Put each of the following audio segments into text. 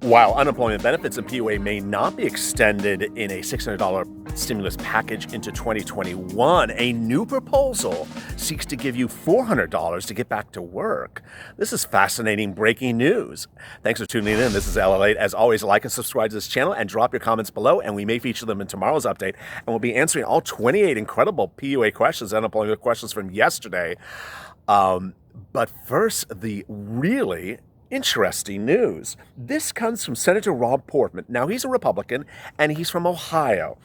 While unemployment benefits and PUA may not be extended in a $600 stimulus package into 2021, a new proposal seeks to give you $400 to get back to work. This is fascinating breaking news. Thanks for tuning in. This is LALATE. As always, like and subscribe to this channel and drop your comments below, and we may feature them in tomorrow's update. And we'll be answering all 28 incredible PUA questions, unemployment questions from yesterday. But first, the really interesting news. This comes from Senator Rob Portman. Now, he's a Republican, and he's from Ohio.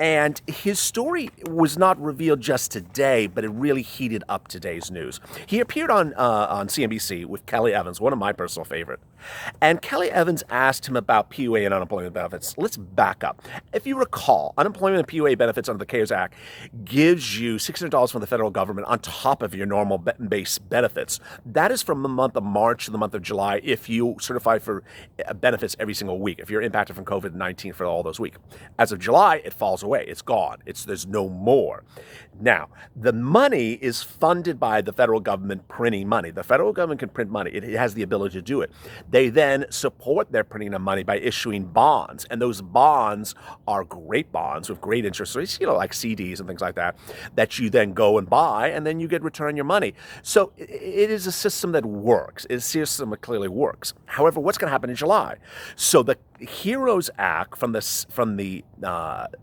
And his story was not revealed just today, but it really heated up today's news. He appeared on CNBC with Kelly Evans, one of my personal favorite. And Kelly Evans asked him about PUA and unemployment benefits. Let's back up. If you recall, unemployment and PUA benefits under the CARES Act gives you $600 from the federal government on top of your normal base benefits. That is from the month of March to the month of July if you certify for benefits every single week, if you're impacted from COVID-19 for all those weeks. As of July, it falls away. It's gone. There's no more. Now, the money is funded by the federal government printing money. The federal government can print money. It has the ability to do it. They then support their printing of money by issuing bonds. And those bonds are great bonds with great interest rates, like CDs and things like that, that you then go and buy, and then you get return your money. So it is a system that works. It's a system that clearly works. However, what's going to happen in July? So the HEROES Act from the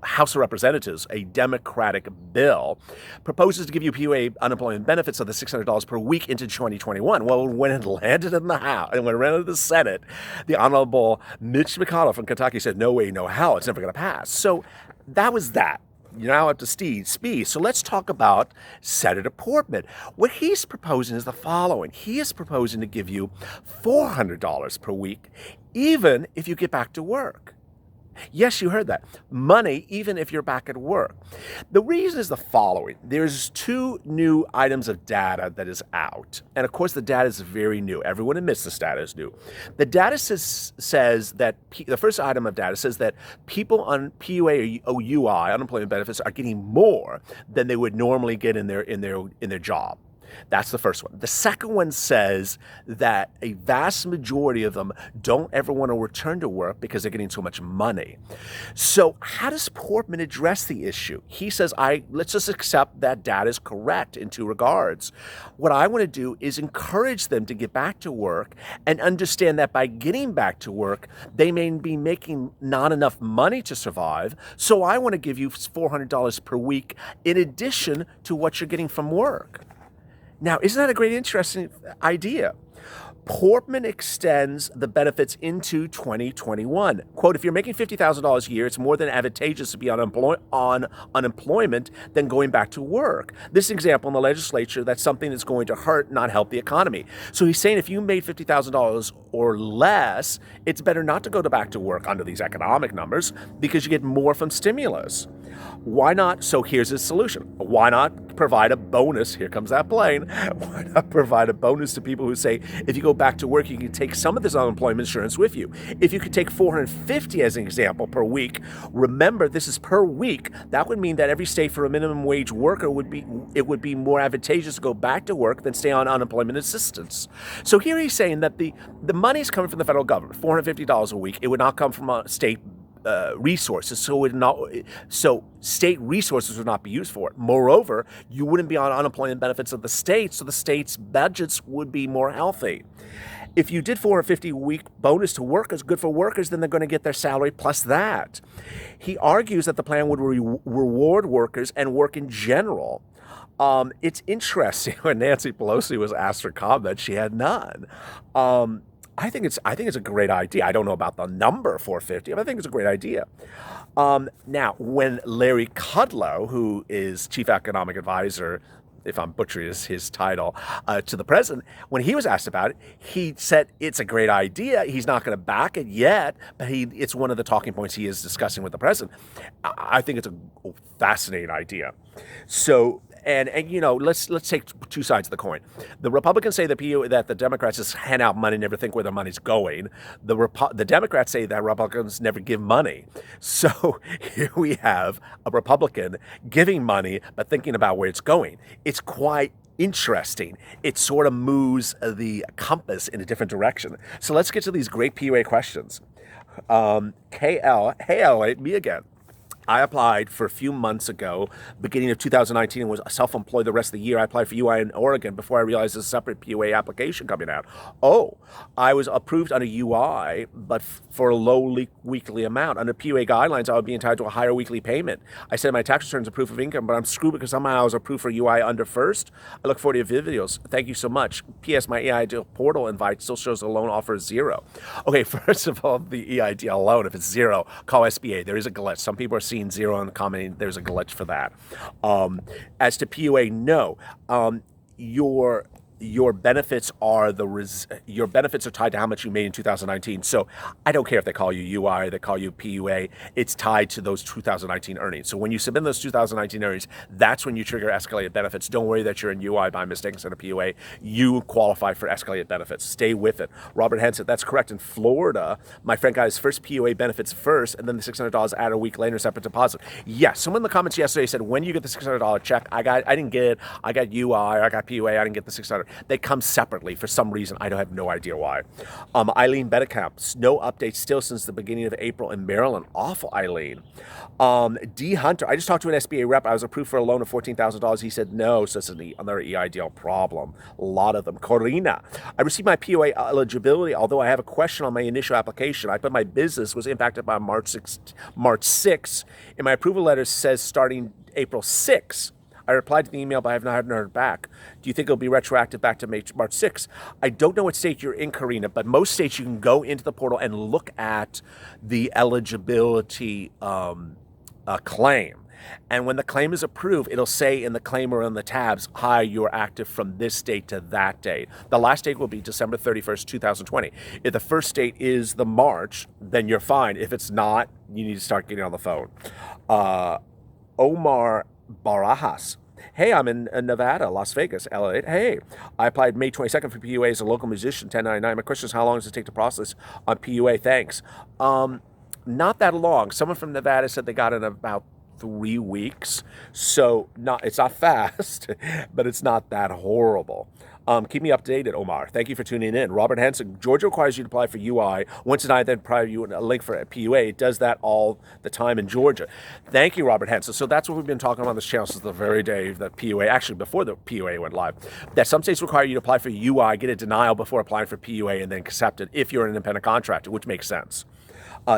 House of Representatives, a Democratic bill, proposes to give you PUA unemployment benefits of the $600 per week into 2021. Well, when it landed in the House and when it landed in the Senate, the Honorable Mitch McConnell from Kentucky said, no way, no how, it's never going to pass. So that was that. You're now up to speed. So let's talk about Senator Portman. What he's proposing is the following. He is proposing to give you $400 per week, even if you get back to work. Yes, you heard that. Money, even if you're back at work. The reason is the following. There's two new items of data that is out. And of course, the data is very new. Everyone admits this data is new. The data says that the first item of data says that people on PUA or UI, unemployment benefits, are getting more than they would normally get in their job. That's the first one. The second one says that a vast majority of them don't ever want to return to work because they're getting so much money. So how does Portman address the issue? He says, let's just accept that data is correct in two regards. What I want to do is encourage them to get back to work and understand that by getting back to work, they may be making not enough money to survive. So I want to give you $400 per week in addition to what you're getting from work. Now, isn't that a great, interesting idea? Portman extends the benefits into 2021. Quote, if you're making $50,000 a year, it's more than advantageous to be on unemployment than going back to work. This example in the legislature, that's something that's going to hurt, not help the economy. So he's saying if you made $50,000 or less, it's better not to go back to work under these economic numbers because you get more from stimulus. Why not? So here's his solution. Why not provide a bonus? Here comes that plane. Why not provide a bonus to people who say, if you go back to work, you can take some of this unemployment insurance with you. If you could take $450 as an example per week, remember this is per week. That would mean that every state for a minimum wage worker would be more advantageous to go back to work than stay on unemployment assistance. So here he's saying that the money is coming from the federal government, $450 a week. It would not come from a state resources, so state resources would not be used for it. Moreover, you wouldn't be on unemployment benefits of the state, so the state's budgets would be more healthy. If you did $450 a week bonus to workers, good for workers, then they're going to get their salary plus that. He argues that the plan would reward workers and work in general. It's interesting when Nancy Pelosi was asked for comment, she had none. I think it's a great idea. I don't know about the number 450, but I think it's a great idea. Now, when Larry Kudlow, who is chief economic advisor, if I'm butchering his title, to the president, when he was asked about it, he said it's a great idea. He's not going to back it yet, but it's one of the talking points he is discussing with the president. I think it's a fascinating idea. So, and let's take two sides of the coin. The Republicans say that the Democrats just hand out money, never think where the money's going. The Democrats say that Republicans never give money. So here we have a Republican giving money but thinking about where it's going. It's quite interesting. It sort of moves the compass in a different direction. So let's get to these great PUA questions. KL, hey, LALATE, me again. I applied for a few months ago, beginning of 2019, and was self-employed the rest of the year. I applied for UI in Oregon before I realized there's a separate PUA application coming out. Oh, I was approved under UI, but for a low weekly amount. Under PUA guidelines, I would be entitled to a higher weekly payment. I sent my tax returns as proof of income, but I'm screwed because somehow I was approved for UI under first. I look forward to your videos. Thank you so much. P.S. My EIDL portal invite still shows the loan offer is 0. Okay, first of all, the EIDL loan, if it's 0, call SBA. There is a glitch. Some people are seeing 0 and commenting. There's a glitch for that. As to PUA, no. Your benefits are your benefits are tied to how much you made in 2019. So I don't care if they call you UI or they call you PUA. It's tied to those 2019 earnings. So when you submit those 2019 earnings, that's when you trigger escalated benefits. Don't worry that you're in UI by mistake instead of PUA. You qualify for escalated benefits. Stay with it. Robert Henson, that's correct. In Florida, my friend got his first PUA benefits first, and then the $600 added a week later, separate deposit. Yes, someone in the comments yesterday said, when you get the $600 check, I didn't get it. I got UI, I got PUA, I didn't get the $600. They come separately for some reason. I have no idea why. Eileen Bettekamp, no updates still since the beginning of April in Maryland. Awful, Eileen. D. Hunter, I just talked to an SBA rep. I was approved for a loan of $14,000. He said no, so this is another EIDL problem. A lot of them. Corina, I received my PUA eligibility, although I have a question on my initial application. I put my business was impacted by March 6. In my approval letter says starting April 6. I replied to the email, but I have not heard back. Do you think it'll be retroactive back to March 6th? I don't know what state you're in, Karina, but most states you can go into the portal and look at the eligibility claim. And when the claim is approved, it'll say in the claim or in the tabs, hi, you're active from this date to that date. The last date will be December 31st, 2020. If the first date is the March, then you're fine. If it's not, you need to start getting on the phone. Omar Barajas. Hey, I'm in Nevada, Las Vegas, LA. Hey, I applied May 22nd for PUA as a local musician, 1099. My question is, how long does it take to process on PUA? Thanks. Not that long. Someone from Nevada said they got it in about 3 weeks. So it's not fast, but it's not that horrible. Keep me updated, Omar. Thank you for tuning in. Robert Hansen, Georgia requires you to apply for UI. Once denied, then provide you a link for a PUA. It does that all the time in Georgia. Thank you, Robert Hansen. So that's what we've been talking about on this channel since the very day that PUA, actually before the PUA went live, that some states require you to apply for UI, get a denial before applying for PUA, and then accept it if you're an independent contractor, which makes sense.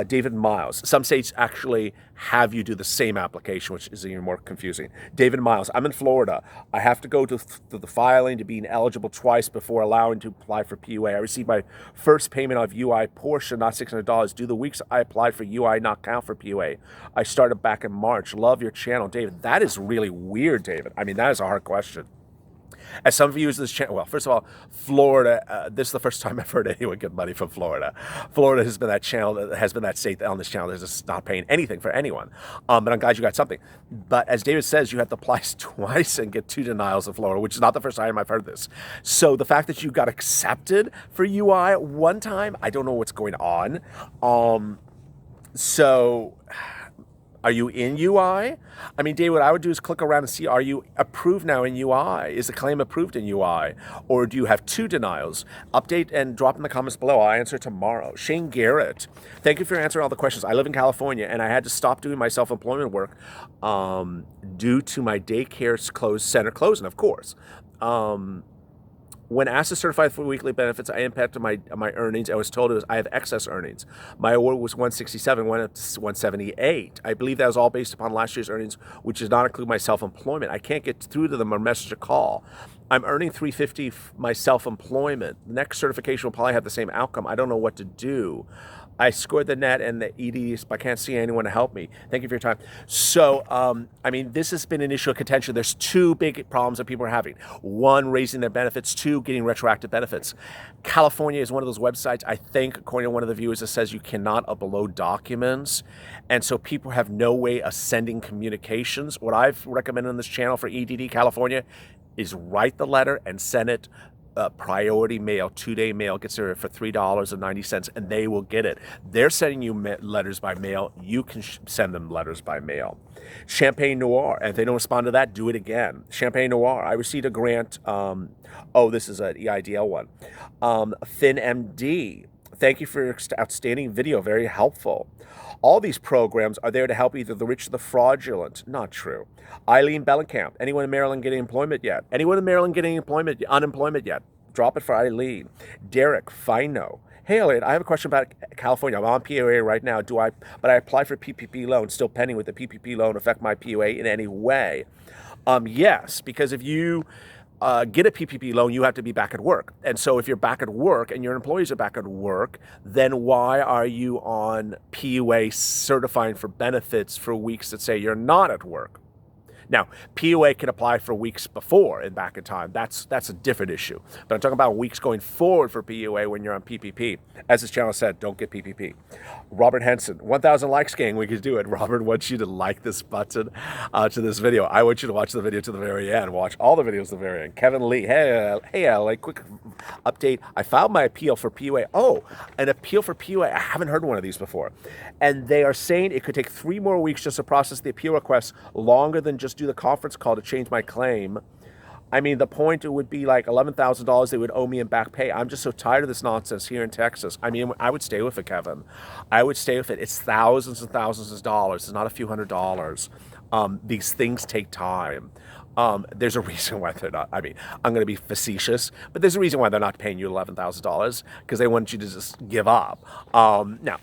David Miles. Some states actually have you do the same application, which is even more confusing. David Miles. I'm in Florida. I have to go to the filing to being eligible twice before allowing to apply for PUA. I received my first payment of UI portion, not $600. Do the weeks I applied for UI not count for PUA? I started back in March. Love your channel, David. That is really weird, David. I mean, that is a hard question. As some of you use this channel, well, first of all, Florida, this is the first time I've heard anyone get money from Florida. Florida has been that channel, has been that state on this channel that's just not paying anything for anyone. But I'm glad you got something. But as David says, you have to apply twice and get 2 denials in Florida, which is not the first time I've heard this. So the fact that you got accepted for UI one time, I don't know what's going on. So are you in UI? I mean, Dave, what I would do is click around and see, are you approved now in UI? Is the claim approved in UI? Or do you have 2 denials? Update and drop in the comments below. I'll answer tomorrow. Shane Garrett, thank you for answering all the questions. I live in California, and I had to stop doing my self-employment work due to my daycare center closing, of course. When asked to certify for weekly benefits, I impacted my earnings. I was told I have excess earnings. My award was 167, went up to 178. I believe that was all based upon last year's earnings, which does not include my self-employment. I can't get through to them or message a call. I'm earning $350 my self-employment. The next certification will probably have the same outcome. I don't know what to do. I scored the net and the EDs, but I can't see anyone to help me. Thank you for your time. So, I mean, this has been an issue of contention. There's 2 big problems that people are having. 1, raising their benefits. 2, getting retroactive benefits. California is one of those websites, I think, according to one of the viewers, that says you cannot upload documents. And so people have no way of sending communications. What I've recommended on this channel for EDD California is write the letter and send it priority mail, 2-day mail, gets there for $3.90, and they will get it. They're sending you letters by mail. You can send them letters by mail. Champagne Noir, and if they don't respond to that, do it again. Champagne Noir, I received a grant. This is an EIDL one. FinMD, Thank you for your outstanding video. Very helpful. All these programs are there to help either the rich or the fraudulent. Not true. Eileen Bellenkamp. Anyone in Maryland getting employment yet? Anyone in Maryland getting unemployment yet? Drop it for Eileen. Derek Fino. Hey, Elliot, I have a question about California. I'm on PUA right now. But I applied for PPP loan, still pending. With the PPP loan affect my PUA in any way? Yes, because if you get a PPP loan, you have to be back at work. And so if you're back at work and your employees are back at work, then why are you on PUA certifying for benefits for weeks that say you're not at work? Now, PUA can apply for weeks before and back in time. That's a different issue. But I'm talking about weeks going forward for PUA when you're on PPP. As this channel said, don't get PPP. Robert Henson, 1,000 likes, gang. We could do it. Robert wants you to like this button to this video. I want you to watch the video to the very end. Watch all the videos to the very end. Kevin Lee, hey, like quick update. I filed my appeal for PUA. Oh, an appeal for PUA. I haven't heard one of these before. And they are saying it could take 3 more weeks just to process the appeal request, longer than just do the conference call to change my claim. I mean, the point, it would be like $11,000 they would owe me in back pay. I'm just so tired of this nonsense here in Texas. I mean, I would stay with it, Kevin. I would stay with it. It's thousands and thousands of dollars. It's not a few $100s. These things take time. There's a reason why they're not. I mean, I'm going to be facetious, but there's a reason why they're not paying you $11,000, because they want you to just give up. Now,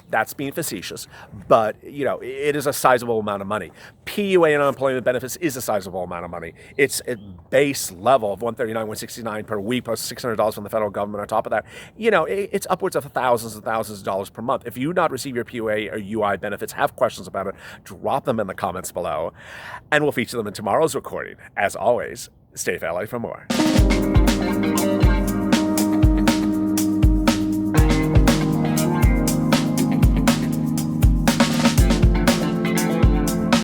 that's being facetious, but you know, it is a sizable amount of money. PUA and unemployment benefits is a sizable amount of money. It's a base level of $139, $169 per week plus $600 from the federal government on top of that. You know, it's upwards of thousands and thousands of dollars per month. If you do not receive your PUA or UI benefits, have questions about it, drop them in the comments below, and we'll feature them in tomorrow's recording. As always, stay LA for more.